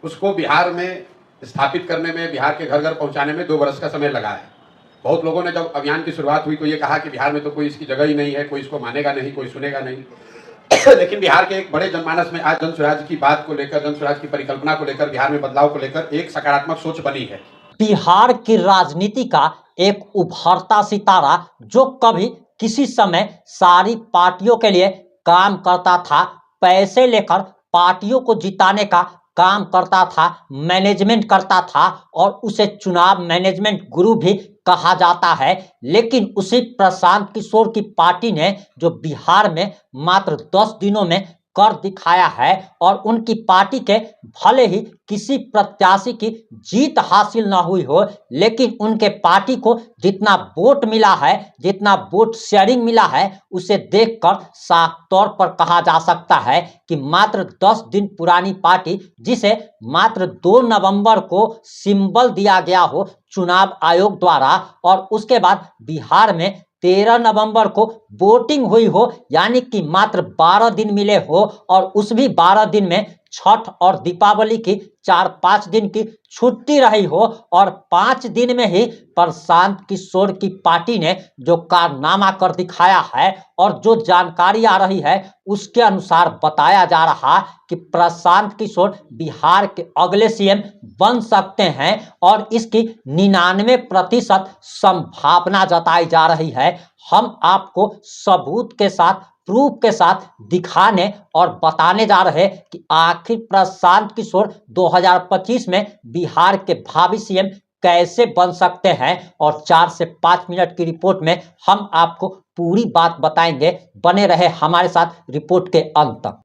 उसको बिहार में स्थापित करने में, बिहार के घर घर पहुंचाने में 2 वर्ष का समय लगा है। बहुत लोगों ने जब अभियान की शुरुआत हुई तो ये कहा कि बिहार में तो कोई इसकी जगह ही नहीं है, कोई इसको मानेगा नहीं, कोई सुनेगा नहीं। लेकिन बिहार के एक बड़े जनमानस में आज जन स्वराज की बात को लेकर, जन स्वराज की परिकल्पना को लेकर, बिहार में बदलाव को लेकर एक सकारात्मक सोच बनी है। बिहार की राजनीति का एक उभरता सितारा जो कभी किसी समय सारी पार्टियों के लिए काम करता था, पैसे लेकर पार्टियों को जिताने का काम करता था, मैनेजमेंट करता था और उसे चुनाव मैनेजमेंट गुरु भी कहा जाता है। लेकिन उसी प्रशांत किशोर की पार्टी ने जो बिहार में मात्र 10 दिनों में कर दिखाया है और उनकी पार्टी के भले ही किसी प्रत्याशी की जीत हासिल ना हुई हो, लेकिन उनके पार्टी को जितना वोट मिला है, जितना वोट शेयरिंग मिला है, उसे देखकर साफ तौर पर कहा जा सकता है कि मात्र 10 दिन पुरानी पार्टी, जिसे मात्र 2 नवंबर को सिंबल दिया गया हो चुनाव आयोग द्वारा और उसके बाद बिहार में 13 नवंबर को वोटिंग हुई हो, यानी कि मात्र 12 दिन मिले हो और उस भी 12 दिन में छठ और दीपावली की 4-5 दिन की छुट्टी रही हो और 5 दिन में ही प्रशांत किशोर की पार्टी ने जो कारनामा कर दिखाया है और जो जानकारी आ रही है उसके अनुसार बताया जा रहा कि प्रशांत किशोर बिहार के अगले सीएम बन सकते हैं और इसकी 99% संभावना जताई जा रही है। हम आपको सबूत के साथ, प्रूफ के साथ दिखाने और बताने जा रहे हैं कि आखिर प्रशांत किशोर 2025 में बिहार के भावी सीएम कैसे बन सकते हैं और 4 से 5 मिनट की रिपोर्ट में हम आपको पूरी बात बताएंगे। बने रहे हमारे साथ रिपोर्ट के अंत तक।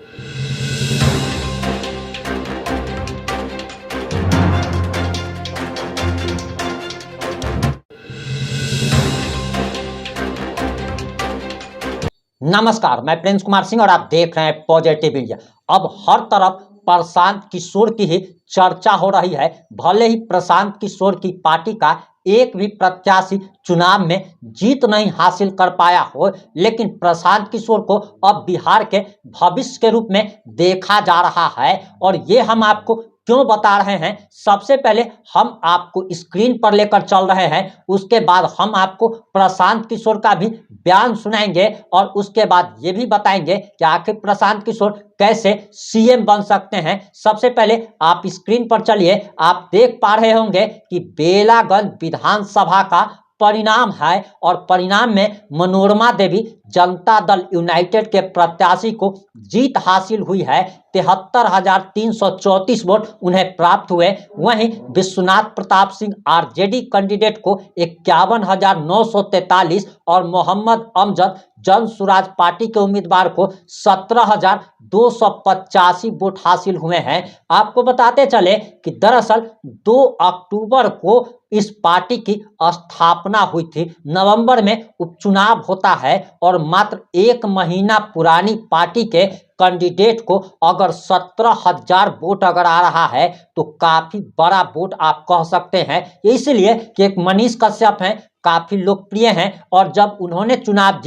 नमस्कार, मैं प्रिंस कुमार सिंह और आप देख रहे हैं पॉजिटिव इंडिया। अब हर तरफ प्रशांत किशोर की ही चर्चा हो रही है। भले ही प्रशांत किशोर की पार्टी का एक भी प्रत्याशी चुनाव में जीत नहीं हासिल कर पाया हो, लेकिन प्रशांत किशोर को अब बिहार के भविष्य के रूप में देखा जा रहा है। और ये हम आपको क्यों बता रहे हैं, सबसे पहले हम आपको स्क्रीन पर लेकर चल रहे हैं, उसके बाद हम आपको प्रशांत किशोर का भी बयान सुनाएंगे और उसके बाद ये भी बताएंगे कि आखिर प्रशांत किशोर कैसे सीएम बन सकते हैं। सबसे पहले आप स्क्रीन पर चलिए, आप देख पा रहे होंगे कि बेलागंज विधानसभा का परिणाम है और परिणाम में मनोरमा देवी जनता दल यूनाइटेड के प्रत्याशी को जीत हासिल हुई है। 73,334 वोट उन्हें प्राप्त हुए। वहीं विश्वनाथ प्रताप सिंह आरजेडी कैंडिडेट को 51,943 और मोहम्मद अमजद जन स्वराज पार्टी के उम्मीदवार को 17,285 वोट हासिल हुए हैं। आपको बताते चले कि दरअसल 2 अक्टूबर को इस पार्टी की स्थापना हुई थी। नवंबर में उपचुनाव होता है और मात्र 1 महीना पुरानी पार्टी के कैंडिडेट को अगर 17,000 वोट अगर आ रहा है तो काफी बड़ा वोट आप कह सकते हैं। इसलिए कि एक मनीष कश्यप हैं, काफी लोकप्रिय हैं और जब उन्होंने चुनाव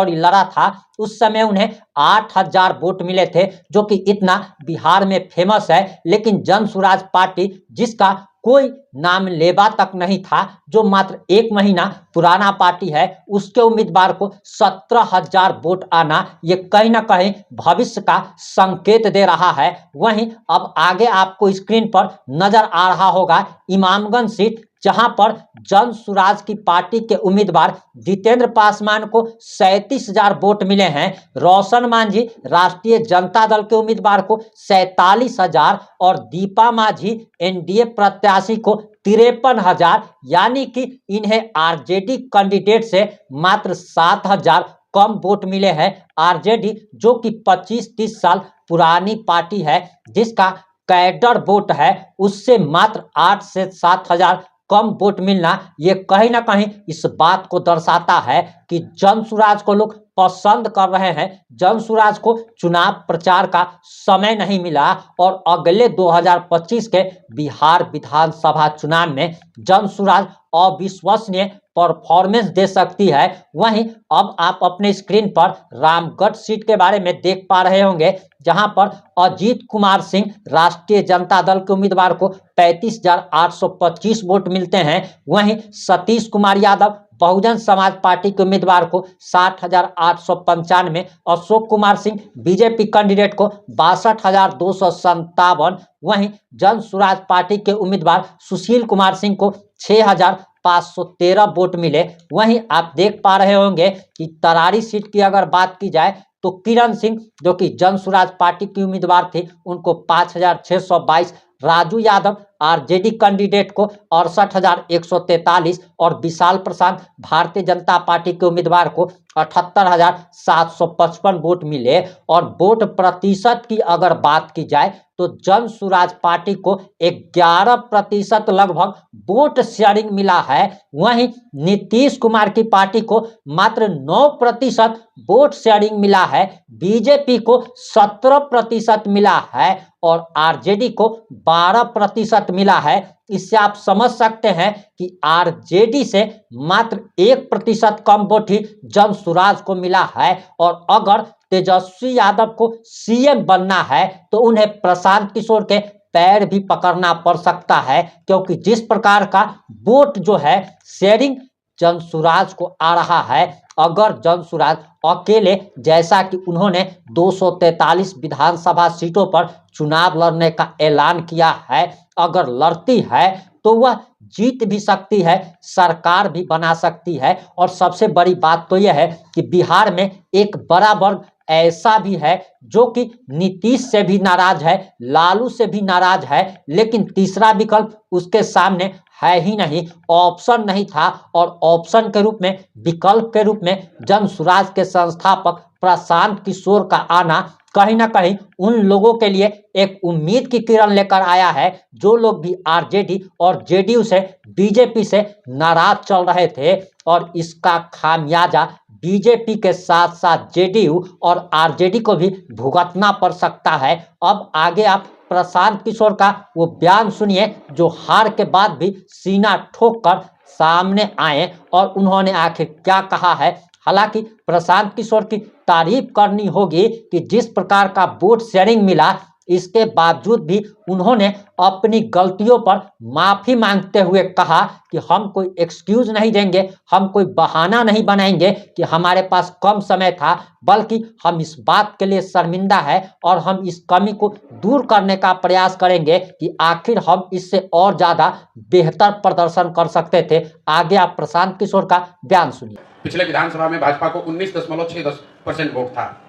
लड़ा था उस समय उन्हें 8,000 वोट मिले थे, जो कि इतना बिहार में फेमस है। लेकिन जन स्वराज पार्टी, जिसका कोई नाम लेवा तक नहीं था, जो मात्र 1 महीना पुराना पार्टी है, उसके उम्मीदवार को 17,000 वोट आना ये कहीं ना कहीं भविष्य का संकेत दे रहा है। वहीं अब आगे आपको स्क्रीन पर नजर आ रहा होगा इमामगंज सीट, जहां पर जन स्वराज की पार्टी के उम्मीदवार जितेंद्र पासवान को 37,000 वोट मिले हैं। रोशन मांझी राष्ट्रीय जनता दल के उम्मीदवार को 47,000 और दीपा मांझी एनडीए प्रत्याशी को 53,000, यानी कि इन्हें आरजेडी कैंडिडेट से मात्र 7,000 कम वोट मिले हैं। आरजेडी जो कि 25-30 साल पुरानी पार्टी है, जिसका कैडर वोट है, उससे मात्र 8 से 7,000 कम वोट मिलना ये कहीं ना कहीं इस बात को दर्शाता है कि जन स्वराज को लोग पसंद कर रहे हैं। जनसुराज को चुनाव प्रचार का समय नहीं मिला और अगले 2025 के बिहार विधानसभा चुनाव में जनसुराज अविश्वसनीय परफॉर्मेंस दे सकती है। वहीं अब आप अपने स्क्रीन पर रामगढ़ सीट के बारे में देख पा रहे होंगे, जहां पर अजीत कुमार सिंह राष्ट्रीय जनता दल के उम्मीदवार को 35,825 वोट मिलते हैं। वहीं सतीश कुमार यादव बहुजन समाज पार्टी के उम्मीदवार को 60,895, अशोक कुमार सिंह बीजेपी कैंडिडेट को 62,257, वहीं जनसुराज पार्टी के उम्मीदवार सुशील कुमार सिंह को 6,513 वोट मिले। वहीं आप देख पा रहे होंगे कि तरारी सीट की अगर बात की जाए तो किरण सिंह जो कि जनसुराज पार्टी की उम्मीदवार थे उनको 5,622, राजू यादव आरजेडी कैंडिडेट को 68,143 और विशाल प्रसाद भारतीय जनता पार्टी के उम्मीदवार को 78,755 वोट मिले। और वोट प्रतिशत की अगर बात की जाए तो जनसुराज पार्टी को 11% लगभग वोट शेयरिंग मिला है। वहीं नीतीश कुमार की पार्टी को मात्र 9% वोट शेयरिंग मिला है, बीजेपी को 17% मिला है और आरजेडी को 12% मिला है। इससे आप समझ सकते हैं कि आरजेडी से मात्र 1% कम वोट ही जनसुराज को मिला है। और अगर तेजस्वी यादव को सीएम बनना है तो उन्हें प्रशांत किशोर के पैर भी पकड़ना पड़ सकता है, क्योंकि जिस प्रकार का वोट जो है शेयरिंग जनसुराज को आ रहा है, अगर जनसुराज अकेले जैसा कि उन्होंने 243 विधानसभा सीटों पर चुनाव लड़ने का ऐलान किया है, अगर लड़ती है तो वह जीत भी सकती है, सरकार भी बना सकती है। और सबसे बड़ी बात तो यह है कि बिहार में एक बड़ा वर्ग ऐसा भी है जो कि नीतीश से भी नाराज है, लालू से भी नाराज है, लेकिन तीसरा विकल्प उसके सामने है ही नहीं, ऑप्शन नहीं था। और ऑप्शन के रूप में, विकल्प के रूप में जनसुराज के संस्थापक प्रशांत किशोर का आना कहीं ना कहीं उन लोगों के लिए एक उम्मीद की किरण लेकर आया है जो लोग भी आरजेडी और जेडीयू से, बीजेपी से नाराज चल रहे थे। और इसका खामियाजा बीजेपी के साथ साथ जेडीयू और आरजेडी को भी भुगतना पड़ सकता है। अब आगे आप प्रशांत किशोर का वो बयान सुनिए जो हार के बाद भी सीना ठोक कर सामने आए और उन्होंने आखिर क्या कहा है। हालांकि प्रशांत किशोर की तारीफ करनी होगी कि जिस प्रकार का वोट शेयरिंग मिला, इसके बावजूद भी उन्होंने अपनी गलतियों पर माफी मांगते हुए कहा कि हम कोई एक्सक्यूज नहीं देंगे, हम कोई बहाना नहीं बनाएंगे कि हमारे पास कम समय था, बल्कि हम इस बात के लिए शर्मिंदा है और हम इस कमी को दूर करने का प्रयास करेंगे कि आखिर हम इससे और ज्यादा बेहतर प्रदर्शन कर सकते थे। आगे आप प्रशांत किशोर का बयान सुनिए। पिछले विधानसभा में भाजपा को 19.6% वोट था,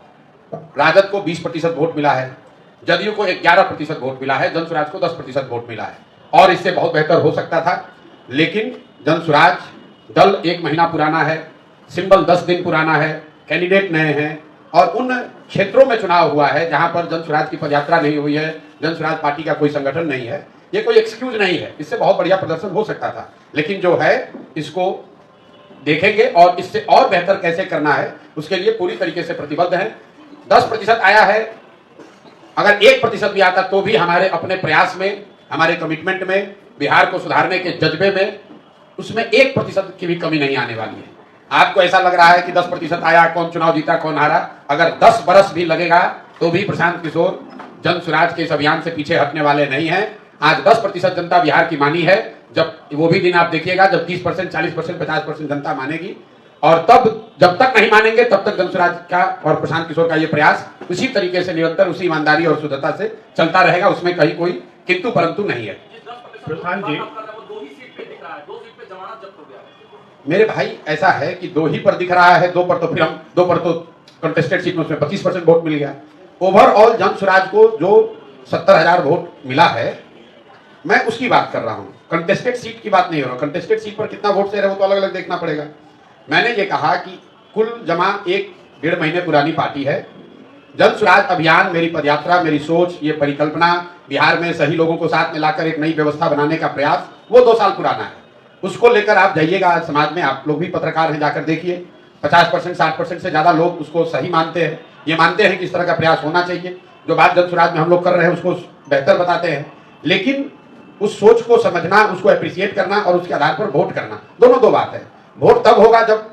राजद को 20% वोट मिला है, जदयू को 11% वोट मिला है, जनसुराज को 10% वोट मिला है। और इससे बहुत बेहतर हो सकता था, लेकिन जनसुराज दल 1 महीना पुराना है, सिंबल 10 दिन पुराना है, कैंडिडेट नए हैं और उन क्षेत्रों में चुनाव हुआ है जहां पर जनसुराज की पदयात्रा नहीं हुई है, जनसुराज पार्टी का कोई संगठन नहीं है। ये कोई एक्सक्यूज नहीं है, इससे बहुत बढ़िया प्रदर्शन हो सकता था, लेकिन जो है इसको देखेंगे और इससे और बेहतर कैसे करना है उसके लिए पूरी तरीके से प्रतिबद्ध हैं। 10% आया है, अगर 1% भी आता तो भी हमारे अपने प्रयास में, हमारे कमिटमेंट में, बिहार को सुधारने के जज्बे में, उसमें 1% की भी कमी नहीं आने वाली है। आपको ऐसा लग रहा है कि 10% आया, कौन चुनाव जीता कौन हारा, अगर 10 बरस भी लगेगा तो भी प्रशांत किशोर जनसुराज के इस अभियान से पीछे हटने वाले नहीं है। आज 10% जनता बिहार की मानी है, जब वो भी दिन आप देखिएगा जब 30%, 40%, 50% जनता मानेगी। और तब जब तक नहीं मानेंगे तब तक जनसुराज का और प्रशांत किशोर का ये प्रयास उसी तरीके से निरंतर, उसी ईमानदारी और शुद्धता से चलता रहेगा, उसमें कहीं कोई किंतु परंतु नहीं है। प्रधान जी, मेरे भाई ऐसा है कि 2 ही पर दिख रहा है, 2 पर तो फिर हम 2 पर तो कंटेस्टेड सीट में उसमें 25% वोट मिल गया। ओवरऑल जनसुराज को जो 70,000 वोट मिला है, मैं उसकी बात कर रहा हूं, कंटेस्टेड सीट की बात नहीं हो रहा। कंटेस्टेड सीट पर कितना वोट शेयर है वो तो अलग अलग देखना पड़ेगा। मैंने ये कहा कि कुल जमा 1-1.5 महीने पुरानी पार्टी है। जनसुराज अभियान, मेरी पदयात्रा, मेरी सोच, ये परिकल्पना, बिहार में सही लोगों को साथ में लाकर एक नई व्यवस्था बनाने का प्रयास, वो 2 साल पुराना है। उसको लेकर आप जाइएगा समाज में, आप लोग भी पत्रकार हैं, जाकर देखिए 50% 60% से ज़्यादा लोग उसको सही मानते हैं, ये मानते हैं कि इस तरह का प्रयास होना चाहिए। जो बात जन स्वराज में हम लोग कर रहे हैं उसको बेहतर बताते हैं, लेकिन उस सोच को समझना, उसको अप्रिशिएट करना और उसके आधार पर वोट करना, दोनों दो बात है। वोट तब होगा जब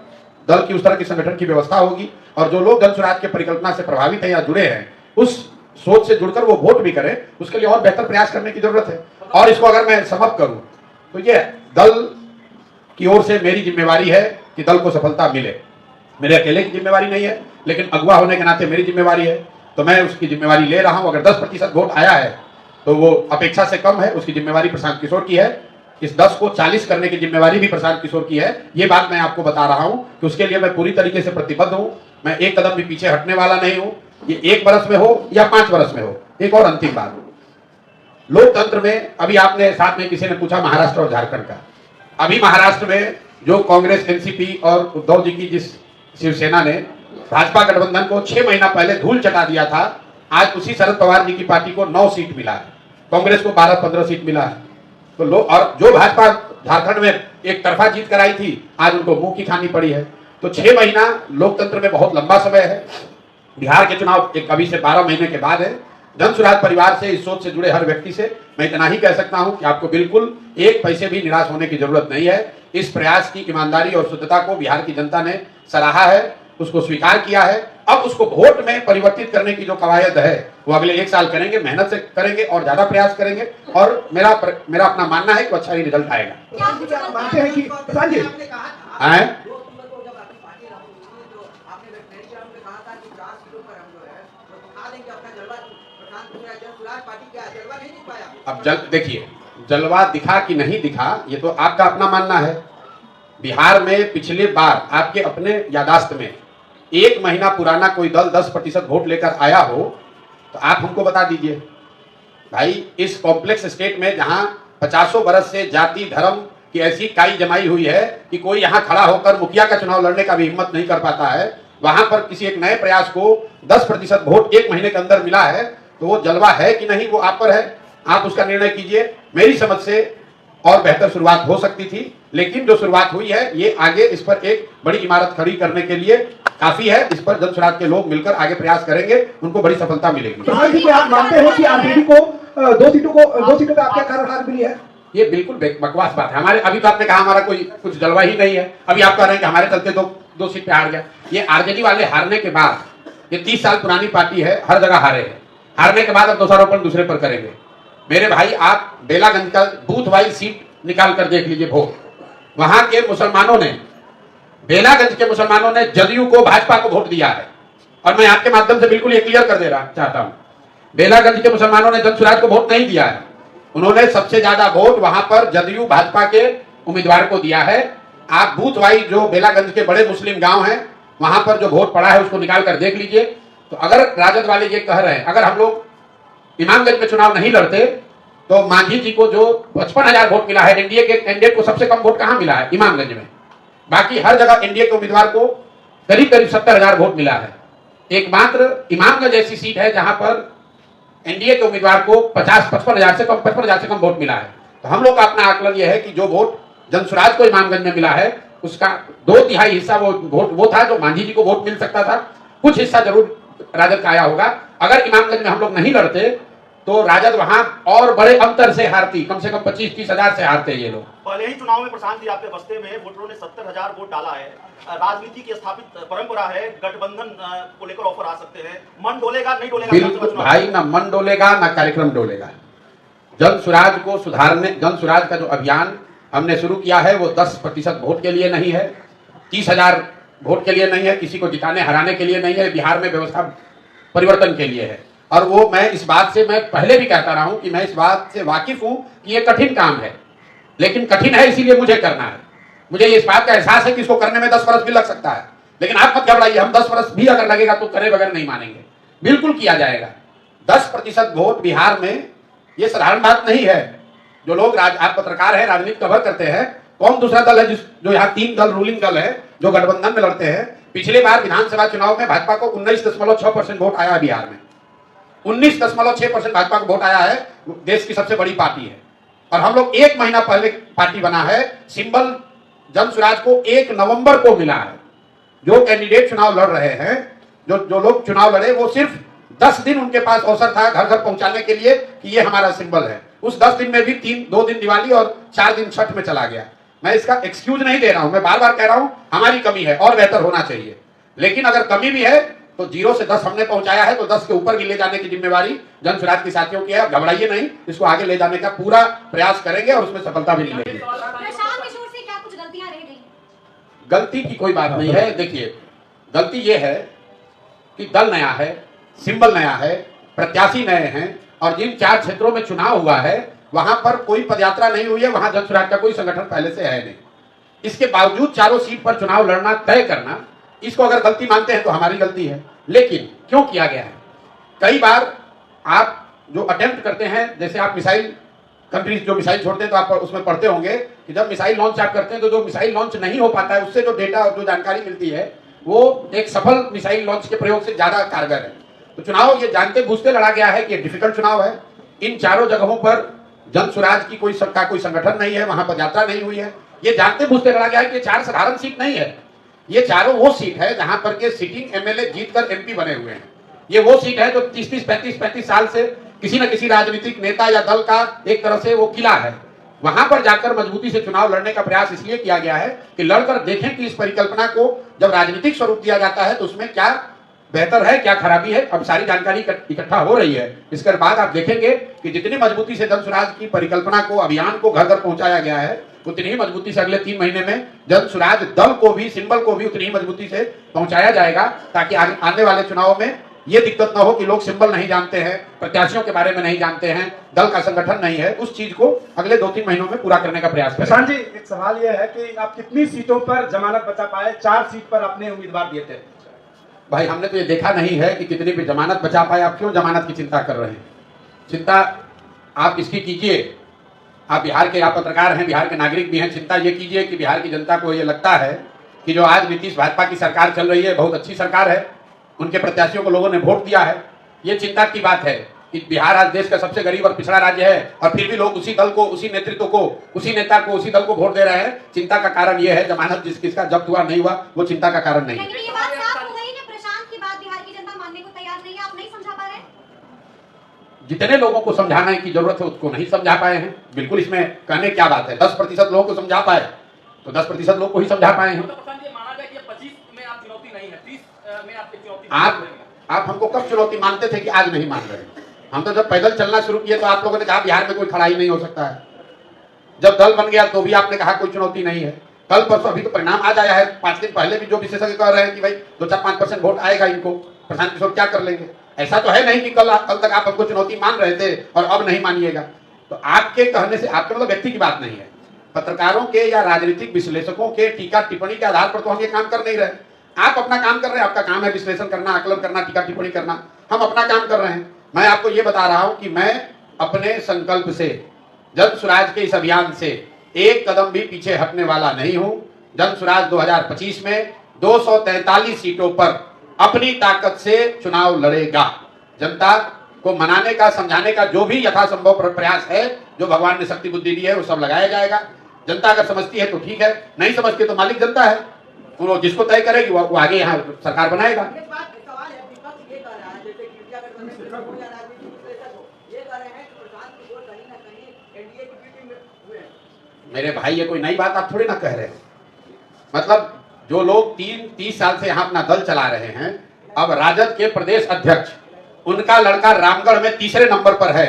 दल की उस तरह की संगठन की व्यवस्था होगी और जो लोग जन स्वराज के परिकल्पना से प्रभावित हैं या जुड़े हैं, उस सोच से जुड़कर वो वोट भी करें, उसके लिए और बेहतर प्रयास करने की जरूरत है। और इसको अगर मैं समअप करूं तो ये दल की ओर से मेरी जिम्मेवारी है कि दल को सफलता मिले। मेरे अकेले की जिम्मेवारी नहीं है, लेकिन अगुवा होने के नाते मेरी जिम्मेवारी है, तो मैं उसकी जिम्मेवारी ले रहा हूं। अगर 10% वोट आया है तो वो अपेक्षा से कम है, उसकी जिम्मेवारी प्रशांत किशोर की है। इस 10 को 40 करने की जिम्मेवारी भी प्रशांत किशोर की है। ये बात मैं आपको बता रहा हूं कि उसके लिए मैं पूरी तरीके से प्रतिबद्ध हूं। मैं एक कदम भी पीछे हटने वाला नहीं हूं, ये 1 बरस में हो या 5 बरस में हो। एक और अंतिम बात, लोकतंत्र में अभी आपने साथ में किसी ने पूछा महाराष्ट्र और झारखंड का। अभी महाराष्ट्र में जो कांग्रेस, एनसीपी और उद्धव जी की जिस शिवसेना ने भाजपा गठबंधन को 6 महीना पहले धूल चटा दिया था, आज उसी शरद पवार जी की पार्टी को 9 सीट मिला है, कांग्रेस को 12-15 सीट मिला है। तो लोग, और जो भाजपा झारखंड में एक तरफा जीत कराई थी, आज उनको मुंह की खानी पड़ी है। तो 6 महीना लोकतंत्र में बहुत लंबा समय है। बिहार के चुनाव एक अभी से 12 महीने के बाद है। जन स्वराज परिवार से, इस सोच से जुड़े हर व्यक्ति से मैं इतना ही कह सकता हूं कि आपको बिल्कुल एक पैसे भी निराश होने की जरूरत नहीं है। इस प्रयास की ईमानदारी और शुद्धता को बिहार की जनता ने सराहा है, उसको स्वीकार किया है। अब उसको वोट में परिवर्तित करने की जो कवायद है वो अगले 1 साल करेंगे, मेहनत से करेंगे और ज्यादा प्रयास करेंगे, और मेरा अपना मानना है कि अच्छा ही रिजल्ट आएगा। मानते हैं कि प्रधान जी अब देखिए, जलवा दिखा कि नहीं दिखा ये तो आपका अपना मानना है। बिहार में पिछले बार आपके अपने यादाश्त में 1 महीना पुराना कोई दल 10% वोट लेकर आया हो तो आप हमको बता दीजिए। भाई, इस कॉम्प्लेक्स स्टेट में जहां 50 बरस से जाति धर्म की ऐसी काई जमाई हुई है कि कोई यहां खड़ा होकर मुखिया का चुनाव लड़ने का भी हिम्मत नहीं कर पाता है, वहां पर किसी एक नए प्रयास को 10% वोट 1 महीने के अंदर मिला है, तो वो जलवा है कि नहीं वो आप पर है। आप उसका निर्णय कीजिए। मेरी समझ से और बेहतर शुरुआत हो सकती थी, लेकिन जो शुरुआत हुई है ये आगे इस पर एक बड़ी इमारत खड़ी करने के लिए काफी है। इस पर जन स्वराज के लोग मिलकर आगे प्रयास करेंगे, उनको बड़ी सफलता मिलेगी। आप मानते हैं कि आरजेडी को 2 सीटों पे आपके कार्यकाल मिली है? ये बिल्कुल बकवास बात है। हमारे अभी तो आपने कहा हमारा कोई कुछ जलवा ही नहीं है, अभी आप कह रहे हैं कि हमारे चलते 2 सीट पे हार गया। ये आरजेडी वाले हारने के बाद, ये 30 साल पुरानी पार्टी है, हर जगह हारे हैं। हारने के बाद अब दोषारोपण दूसरे पर करेंगे। मेरे भाई, आप बेलागंज का बूथ वाइज सीट निकाल कर देख लीजिए वोट। वहां के मुसलमानों ने, बेलागंज के मुसलमानों ने जदयू को, भाजपा को वोट दिया है। और मैं आपके माध्यम से बिल्कुल ये क्लियर कर देना चाहता हूं, बेलागंज के मुसलमानों ने जन स्वराज को वोट नहीं दिया है। उन्होंने सबसे ज्यादा वोट वहां पर जदयू भाजपा के उम्मीदवार को दिया है। आप बूथ वाइज जो बेलागंज के बड़े मुस्लिम गांव हैं वहां पर जो वोट पड़ा है उसको निकाल कर देख लीजिए। तो अगर राजद वाले ये कह रहे हैं, अगर हम लोग इमामगंज में चुनाव नहीं लड़ते तो मांझी जी को जो 55,000 वोट मिला है, एनडीए के कैंडिडेट को सबसे कम वोट कहां मिला है? इमामगंज में। बाकी हर जगह एनडीए के उम्मीदवार को करीब 70,000 वोट मिला है। एकमात्र इमामगंज ऐसी सीट है जहां पर एनडीए के उम्मीदवार को 55,000 से कम वोट मिला है। तो हम लोग का अपना आकलन यह है कि जो वोट जन स्वराज को इमामगंज में मिला है उसका 2/3 हिस्सा वो था जो मांझी जी को वोट मिल सकता था। कुछ हिस्सा जरूर राजद का आया होगा। अगर इमामगंज में हम लोग नहीं लड़ते तो राजद वहां और बड़े अंतर से हारती, कम से कम 25-30 हजार से हारते ये लोग। पहले ही चुनाव में प्रशांत जी आपके बस्ते में वोटरों ने 70,000 वोट डाला है। राजनीति की स्थापित परंपरा है, गठबंधन को लेकर ऑफर आ सकते हैं। मन डोलेगा नहीं डोलेगा? बिल्कुल भाई, ना मन डोलेगा ना कार्यक्रम डोलेगा। जन स्वराज को सुधारने, जन स्वराज का जो अभियान हमने शुरू किया है वो 10% वोट के लिए नहीं है, 30,000 वोट के लिए नहीं है, किसी को जिताने हराने के लिए नहीं है, बिहार में व्यवस्था परिवर्तन के लिए है। और वो मैं इस बात से, मैं पहले भी कहता रहा हूं कि मैं इस बात से वाकिफ हूं कि ये कठिन काम है, लेकिन कठिन है इसीलिए मुझे करना है। मुझे इस बात का एहसास है कि इसको करने में 10 वर्ष भी लग सकता है, लेकिन आप मत घबराइए, हम 10 वर्ष भी अगर लगेगा तो करे बगैर नहीं मानेंगे, बिल्कुल किया जाएगा। 10% वोट बिहार में ये साधारण बात नहीं है। जो लोग आप पत्रकार हैं, राजनीति कवर करते हैं, कौन दूसरा दल है जो यहाँ 3 दल रूलिंग दल है जो गठबंधन में लड़ते हैं? पिछले बार विधानसभा चुनाव में भाजपा को 19.6% वोट आया बिहार में। 19.6% भाजपा को वोट आया है। देश की सबसे बड़ी पार्टी है और हम लोग 1 महीना पहले पार्टी बना है। सिंबल जन स्वराज को 1 नवंबर को मिला है। जो कैंडिडेट चुनाव लड़ रहे हैं, जो लोग चुनाव लड़े, वो सिर्फ 10 दिन उनके पास अवसर था घर घर पहुंचाने के लिए कि ये हमारा सिंबल है। उस 10 दिन में भी 2 दिन दिवाली और 4 दिन छठ में चला गया। मैं इसका एक्सक्यूज नहीं दे रहा हूं, मैं बार बार कह रहा हूं हमारी कमी है और बेहतर होना चाहिए। लेकिन अगर कमी भी है तो 0 से 10 हमने पहुंचाया है, तो 10 के ऊपर भी ले जाने की जिम्मेवारी जन स्वराज के साथियों की है। घबराइए नहीं, इसको आगे ले जाने का पूरा प्रयास करेंगे और उसमें सफलता भी मिलेगी। प्रशांत किशोर से क्या कुछ गलतियां रह गई? गलती की कोई बात नहीं है। देखिए, गलती यह है कि दल नया है, सिंबल नया है, प्रत्याशी नए हैं, और जिन 4 क्षेत्रों में चुनाव हुआ है वहां पर कोई पदयात्रा नहीं हुई है, वहां जन स्वराज का कोई संगठन पहले से है नहीं। इसके बावजूद चारों सीट पर चुनाव लड़ना, तय करना, इसको अगर गलती मानते हैं तो हमारी गलती है। लेकिन क्यों किया गया है? कई बार आप जो अटेम्प्ट करते हैं, जैसे आप मिसाइल कंट्रीज जो मिसाइल छोड़ते हैं तो आप उसमें पढ़ते होंगे कि जब मिसाइल लॉन्च आप करते हैं तो जो मिसाइल लॉन्च नहीं हो पाता है उससे जो डेटा और जो जानकारी मिलती है वो एक सफल मिसाइल लॉन्च के प्रयोग से ज्यादा कारगर है। तो चुनाव ये जानते बूझते लड़ा गया है कि डिफिकल्ट चुनाव है। इन चारों जगहों पर जन स्वराज की कोई संगठन नहीं है, वहां पदयात्रा नहीं हुई है। ये जानते बूझते लड़ा गया है कि 4 साधारण सीट नहीं है, ये चारों वो सीट है जहां पर के सिटिंग एमएलए जीतकर एमपी बने हुए हैं। ये वो सीट है जो 30-30, 35-35 साल से किसी न किसी राजनीतिक नेता या दल का एक तरह से वो किला है। वहां पर जाकर मजबूती से चुनाव लड़ने का प्रयास इसलिए किया गया है कि लड़कर देखें कि इस परिकल्पना को जब राजनीतिक स्वरूप दिया जाता है तो उसमें क्या बेहतर है, क्या खराबी है। अब सारी जानकारी इकट्ठा हो रही है। इसके बाद आप देखेंगे कि जितनी मजबूती से जन स्वराज की परिकल्पना को, अभियान को घर घर पहुंचाया गया है, उतनी ही मजबूती से अगले 3 महीने में जन स्वराज दल को भी, सिंबल को भी उतनी ही मजबूती से पहुंचाया जाएगा, ताकि आने वाले चुनाव में ये दिक्कत ना हो कि लोग सिंबल नहीं जानते हैं, प्रत्याशियों के बारे में नहीं जानते हैं, दल का संगठन नहीं है। उस चीज को अगले 2-3 महीनों में पूरा करने का प्रयास करें। प्रशांत जी, एक सवाल यह है कि आप कितनी सीटों पर जमानत बचा पाए? 4 सीट पर अपने उम्मीदवार दिए थे। भाई, हमने तो ये देखा नहीं है कि कितनी भी जमानत बचा पाए। आप क्यों जमानत की चिंता कर रहे हैं? चिंता आप इसकी कीजिए, आप बिहार के, आप पत्रकार हैं, बिहार के नागरिक भी हैं। चिंता ये कीजिए कि बिहार की जनता को ये लगता है कि जो आज नीतीश भाजपा की सरकार चल रही है बहुत अच्छी सरकार है, उनके प्रत्याशियों को लोगों ने वोट दिया है। ये चिंता की बात है कि बिहार आज देश का सबसे गरीब और पिछड़ा राज्य है और फिर भी लोग उसी दल को, उसी नेतृत्व को, उसी नेता को, उसी दल को वोट दे रहे हैं। चिंता का कारण ये है, जमानत किसका जब्त हुआ नहीं हुआ वो चिंता का कारण नहीं है। लेकिन ये बात साफ हो गई कि प्रशांत की बात बिहार की जनता मानने को तैयार नहीं है। आप नहीं समझा पा रहे हैं? जितने लोगों को समझाने की जरूरत है उसको नहीं समझा पाए हैं। बिल्कुल, इसमें कहने क्या बात है? 10% लोगों को समझा पाए तो 10% लोग को ही समझा पाए हैं। आप हमको कब चुनौती मानते थे कि आज नहीं मान रहे? हम तो जब पैदल चलना शुरू किए तो आप लोगों ने कहा बिहार में कोई खड़ा ही नहीं हो सकता है। जब दल बन गया तो भी आपने कहा कोई चुनौती नहीं है। कल परसों, अभी तो परिणाम आ जाया है, 5 दिन पहले भी जो विशेषज्ञ कह रहे हैं कि भाई 2-4-5% वोट आएगा इनको, प्रशांत किशोर क्या कर लेंगे। ऐसा तो है नहीं कि कल तक आप हमको चुनौती मान रहे थे और अब नहीं मानिएगा। तो आपके कहने से, आपके मतलब व्यक्ति की बात नहीं है, पत्रकारों के या राजनीतिक विश्लेषकों के टीका टिप्पणी के आधार पर तो हम ये काम कर नहीं रहे। आप अपना काम कर रहे हैं, आपका काम है विश्लेषण करना, आकलन करना, टीका टिप्पणी करना। हम अपना काम कर रहे हैं। मैं आपको ये बता रहा हूं कि मैं अपने संकल्प से, जन स्वराज के इस अभियान से एक कदम भी पीछे हटने वाला नहीं हूं। जन स्वराज 2025 में 243 सीटों पर अपनी ताकत से चुनाव लड़ेगा। जनता को मनाने का, समझाने का जो भी यथासंभव प्रयास है, जो भगवान ने शक्ति बुद्धि दी है, वो सब लगाया जाएगा। जनता अगर समझती है तो ठीक है, नहीं समझती तो मालिक जनता है, वो जिसको तय करेगी वो आगे यहाँ सरकार बनाएगा। मेरे भाई, ये कोई नई बात आप थोड़ी ना कह रहे हैं। मतलब जो लोग 30 साल से यहाँ अपना दल चला रहे हैं, अब राजद के प्रदेश अध्यक्ष, उनका लड़का रामगढ़ में 3रे नंबर पर है।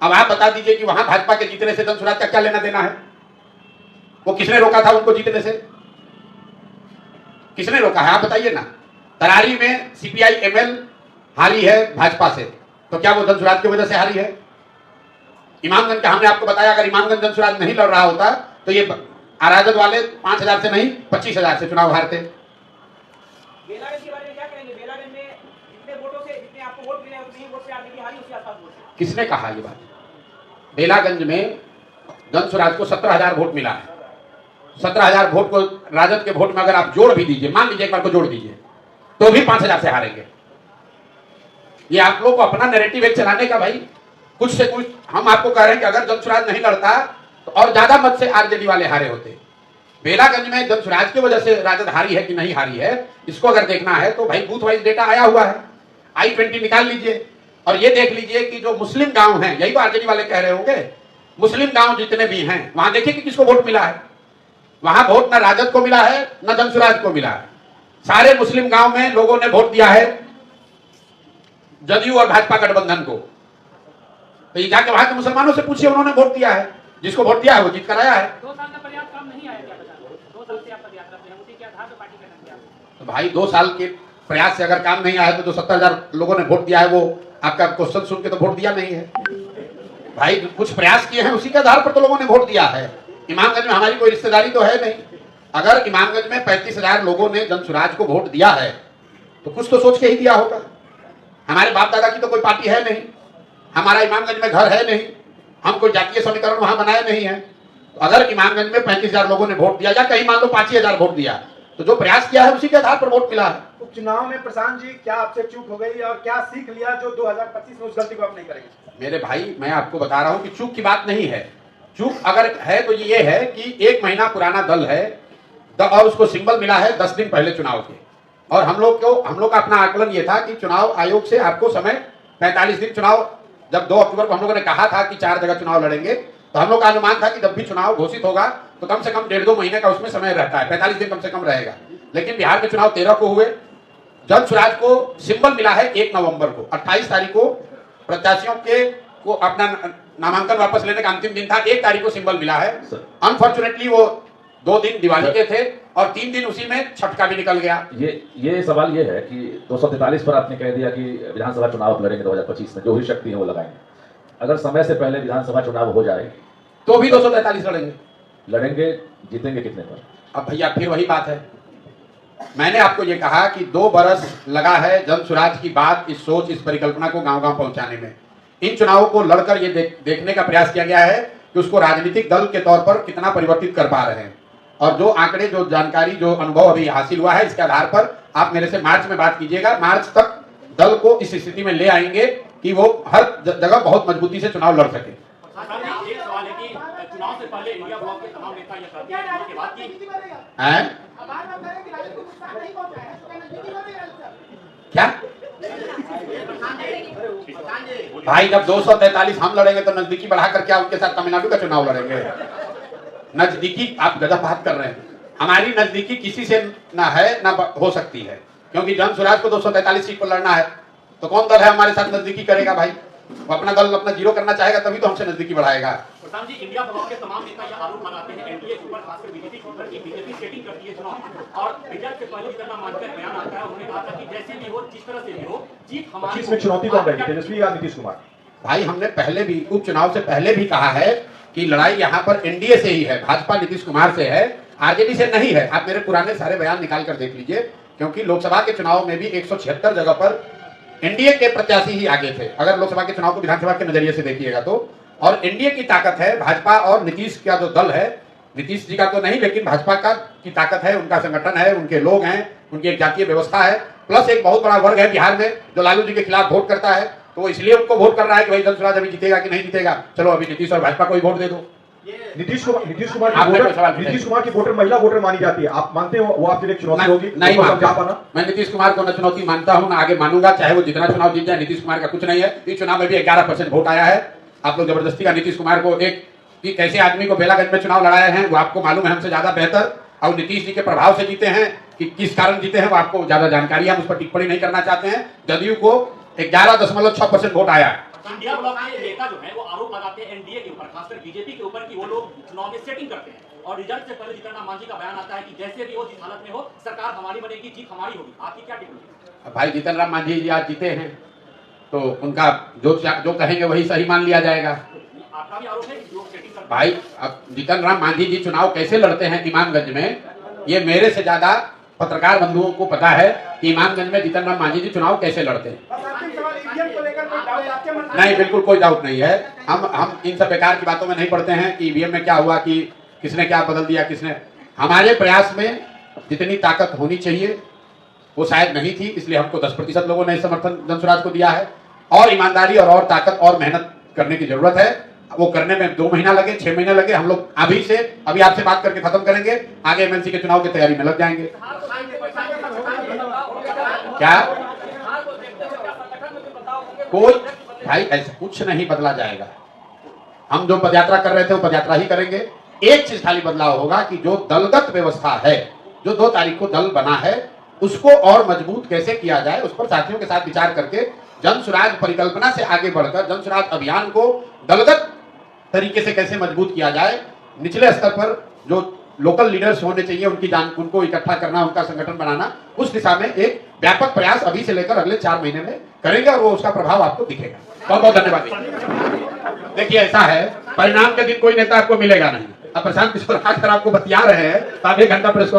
अब आप बता दीजिए कि वहां भाजपा के जीतने से जन स्वराज का क्या लेना देना है? वो किसने रोका था उनको जीतने से? किसने रोका है? आप बताइए ना। तरारी में सीपीआई एमएल हारी है भाजपा से, तो क्या वो जन स्वराज की वजह से हारी है? इमामगंज का हमने आपको बताया, अगर इमामगंज जन स्वराज नहीं लड़ रहा होता तो ये राजद वाले 5000 से नहीं 25000 से चुनाव हारते। बेलागंज के बारे में क्या कहेंगे? बेलागंज में जितने वोटों से, जितने आपको वोट मिले उतने ही वोट से आगे की हारी, उसी आसपास वोट से। किसने कहा ये बात? बेलागंज में जन स्वराज को 17,000 वोट मिला है। 17,000 वोट को राजद के वोट में अगर आप जोड़ भी दीजिए, मान लीजिए एक बार को जोड़ दीजिए, तो भी 5000 से हारेंगे। ये आप लोग को अपना नैरेटिव एक चलाने का, भाई कुछ से कुछ हम आपको कह रहे हैं कि अगर जन स्वराज नहीं लड़ता तो और ज्यादा मत से आरजेडी वाले हारे होते। बेलागंज में जनसुराज की वजह से राजद हारी है कि नहीं हारी है, इसको अगर देखना है तो भाई बूथ वाइज डेटा आया हुआ है, I-20 निकाल लीजिए और ये देख लीजिए कि जो मुस्लिम गांव हैं, यही तो आरजेडी वाले कह रहे होंगे, मुस्लिम गांव जितने भी हैं वहां देखिए कि किसको वोट मिला है। वहां वोट न राजद को मिला है न जनसुराज को मिला है। सारे मुस्लिम गांव में लोगों ने वोट दिया है जदयू और भाजपा गठबंधन को। तो ये जाके वहां के मुसलमानों से पूछिए, उन्होंने वोट दिया है, जिसको वोट दिया है वो जीत कर आया है। 2 साल का पर्याप्त काम नहीं आया क्या बता? 2 साल से आप पदयात्रा पे हैं, उसी के आधार पर पार्टी का नाम क्या है? तो भाई 2 साल के प्रयास से अगर काम नहीं आया तो जो 70,000 लोगों ने वोट दिया है वो आपका क्वेश्चन सुन के तो वोट दिया नहीं है भाई। कुछ प्रयास किए हैं, उसी के आधार पर तो लोगों ने वोट दिया है। इमामगंज में हमारी कोई रिश्तेदारी तो है नहीं। अगर इमामगंज में 35,000 लोगों ने जनसुराज को वोट दिया है तो कुछ तो सोच के ही दिया होगा। हमारे बाप दादा की तो कोई पार्टी है नहीं, हमारा इमामगंज में घर है नहीं, हम कोई जातीय समीकरण वहां बनाए नहीं है। तो अगर इमामगंज में 35,000 लोगों ने वोट दिया या कहीं मान लो 5,000 वोट दिया तो जो प्रयास किया है उसी के आधार पर वोट मिला है। उपचुनाव में प्रशांत जी क्या आपसे चूक हो गई और क्या सीख लिया जो 2025 में उस गलती को आप नहीं करेंगे? मेरे भाई मैं आपको बता रहा हूं कि चूक की बात नहीं है। चूक अगर है तो ये है कि 1 महीना पुराना दल है और उसको सिंबल मिला है 10 दिन पहले चुनाव के। और हम लोग का अपना आकलन ये था कि चुनाव आयोग से आपको समय 45 दिन, चुनाव जब 2 अक्टूबर को हम लोगों ने कहा था कि 4 जगह चुनाव लड़ेंगे तो हम लोग का अनुमान था कि जब भी चुनाव घोषित होगा तो कम से कम 1.5-2 महीने का उसमें समय रहता है, 45 दिन कम से कम रहेगा। लेकिन बिहार के चुनाव 13 को हुए, जनसुराज को सिंबल मिला है 1 नवंबर को। 28 तारीख को प्रत्याशियों को अपना नामांकन वापस लेने का अंतिम दिन था, 1 तारीख को सिंबल मिला है। अनफॉर्चुनेटली वो 2 दिन दिवाली के थे और 3 दिन उसी में छठ का भी निकल गया। ये सवाल ये है कि 243 पर आपने कह दिया कि विधानसभा चुनाव लड़ेंगे 2025 में, जो भी शक्ति है वो लगाएंगे। अगर समय से पहले विधानसभा चुनाव हो जाए तो भी 243 लड़ेंगे, जीतेंगे कितने पर? अब भैया फिर वही बात है, मैंने आपको ये कहा कि 2 बरस लगा है जनसुराज की बात, इस सोच, इस परिकल्पना को गांव-गांव पहुंचाने में। इन चुनावों को लड़कर ये देखने का प्रयास किया गया है कि उसको राजनीतिक दल के तौर पर कितना परिवर्तित कर पा रहे हैं। और जो आंकड़े, जो जानकारी, जो अनुभव अभी हासिल हुआ है, इसके आधार पर आप मेरे से मार्च में बात कीजिएगा। मार्च तक दल को इस स्थिति में ले आएंगे कि वो हर जगह बहुत मजबूती से चुनाव लड़ सके। एक सवाल है कि चुनाव से पहले इंडिया ब्लॉक के तमाम नेता ये कहते हैं चुनाव के बाद की क्या भाई, जब 243 हम लड़ेंगे तो नजदीकी बढ़ाकर क्या उनके साथ तमिलनाडु का चुनाव लड़ेंगे? नजदीकी आप गजब बात कर रहे हैं। हमारी नजदीकी किसी से ना है ना हो सकती है, क्योंकि जनसुराज को 243 सीट पर लड़ना है तो कौन दल है हमारे साथ नजदीकी करेगा भाई? वो अपना दल अपना जीरो करना चाहेगा तभी तो हमसे नजदीकी बढ़ाएगा। प्रधान जी, इंडिया ब्लॉक के तमाम नेता ये आरोप लगाते हैं एनडीए के ऊपर, खासकर बीजेपी के ऊपर, कि बीजेपी सेटिंग करती है चुनाव और रिजल्ट से पहले जितना मानकर बयान आता है, उन्होंने कहा था कि जैसे भी हो, जिस तरह से भी हो, जीत हमारी। इसमें चुनौती कौन रहेगी, तेजस्वी या नीतीश कुमार? भाई हमने पहले भी उपचुनाव से पहले भी कहा है कि लड़ाई यहाँ पर एनडीए से ही है, भाजपा नीतीश कुमार से है, आरजेडी से नहीं है। आप मेरे पुराने सारे बयान निकाल कर देख लीजिए, क्योंकि लोकसभा के चुनाव में भी 176 जगह पर एनडीए के प्रत्याशी ही आगे थे, अगर लोकसभा के चुनाव को विधानसभा के नजरिए से देखिएगा तो। और एनडीए की ताकत है, भाजपा और नीतीश का जो दल है, नीतीश जी का तो नहीं लेकिन भाजपा का की ताकत है, उनका संगठन है, उनके लोग हैं, उनकी एक जातीय व्यवस्था है, प्लस एक बहुत बड़ा वर्ग है बिहार में जो लालू जी के खिलाफ वोट करता है, तो वो इसलिए उनको वोट कर रहा है कि भाई जनसुराज अभी जीतेगा कि नहीं जीतेगा, चलो अभी नीतीश और भाजपा को ही वोट दे दो। नीतीश कुमार की वोटर महिला वोटर मानी जाती है, आप मानते हो वो आपके लिए चुनौती होगी? नहीं मानता मैं नीतीश कुमार को, न चुनौती मानता हूं, न आगे मानूंगा, चाहे वो जितना चुनाव जीत जाए। नीतीश कुमार का कुछ नहीं है। इस चुनाव में भी 11% वोट आया है। आप लोग जबरदस्ती का नीतीश कुमार को एक कि कैसे आदमी को बेलागंज में चुनाव लड़ाए हैं वो आपको मालूम है हमसे ज्यादा बेहतर, और नीतीश जी के प्रभाव से जीते हैं कि किस कारण जीते हैं वो आपको ज्यादा जानकारी है, हम उस पर टिप्पणी नहीं करना चाहते हैं। जदयू को 11.6% वोट आया। इंडिया ब्लॉक के नेता जो है वो आरोप लगाते हैं एनडीए के ऊपर, खासकर बीजेपी के ऊपर, कि वो लोग चुनाव में सेटिंग करते हैं और रिजल्ट से पहले जीतन राम मांझी का बयान आता है कि जैसे भी हो, जिस हालत में हो, सरकार हमारी बनेगी, जीत हमारी होगी। आपकी क्या टिप्पणी? भाई जीतन राम मांझी जी आज जीते हैं तो उनका जो कहेंगे वही सही मान लिया जाएगा। आपका भी आरोप है कि लोग सेटिंग करते हैं। भाई अब जीतन राम मांझी जी चुनाव कैसे लड़ते हैं इमामगंज में, ये मेरे से ज्यादा पत्रकार बंधुओं को पता है कि इमामगंज में जीतन राम मांझी जी चुनाव कैसे लड़ते हैं। नहीं, बिल्कुल कोई डाउट नहीं है। हम इन सब बेकार की बातों में नहीं पड़ते हैं कि ईवीएम में क्या हुआ, कि किसने क्या बदल दिया, किसने। हमारे प्रयास में जितनी ताकत होनी चाहिए वो शायद नहीं थी, इसलिए हमको 10% लोगों ने समर्थन जनसुराज को दिया है। और ईमानदारी और ताकत और मेहनत करने की जरूरत है। वो करने में 2 महीना लगे, 6 महीने लगे, हम लोग अभी आपसे बात करके खत्म करेंगे, आगे एमएलसी के चुनाव की तैयारी में लग जाएंगे। क्या कोई भाई ऐसा कुछ नहीं बदला जाएगा। हम जो पदयात्रा कर रहे थे वो पदयात्रा ही करेंगे। एक चीज खाली बदलाव होगा कि जो दलगत व्यवस्था है, जो 2 तारीख को दल बना है, उसको और मजबूत कैसे किया जाए, उस पर साथियों के साथ विचार करके जन स्वराज परिकल्पना से आगे बढ़कर जन स्वराज अभियान को दलगत तरीके से कैसे मजबूत किया जाए, निचले स्तर पर जो लोकल लीडर्स होने चाहिए उनको इकट्ठा करना, उनका संगठन बनाना, उस दिशा में एक व्यापक प्रयास अभी से लेकर अगले 4 महीने में करेंगे और वो उसका प्रभाव आपको दिखेगा। बहुत बहुत धन्यवाद। देखिए ऐसा है, परिणाम के दिन कोई नेता आपको मिलेगा नहीं। अब प्रशांत किशोर आकर आपको बतिया रहे हैं, तो आप 1 घंटा प्रेस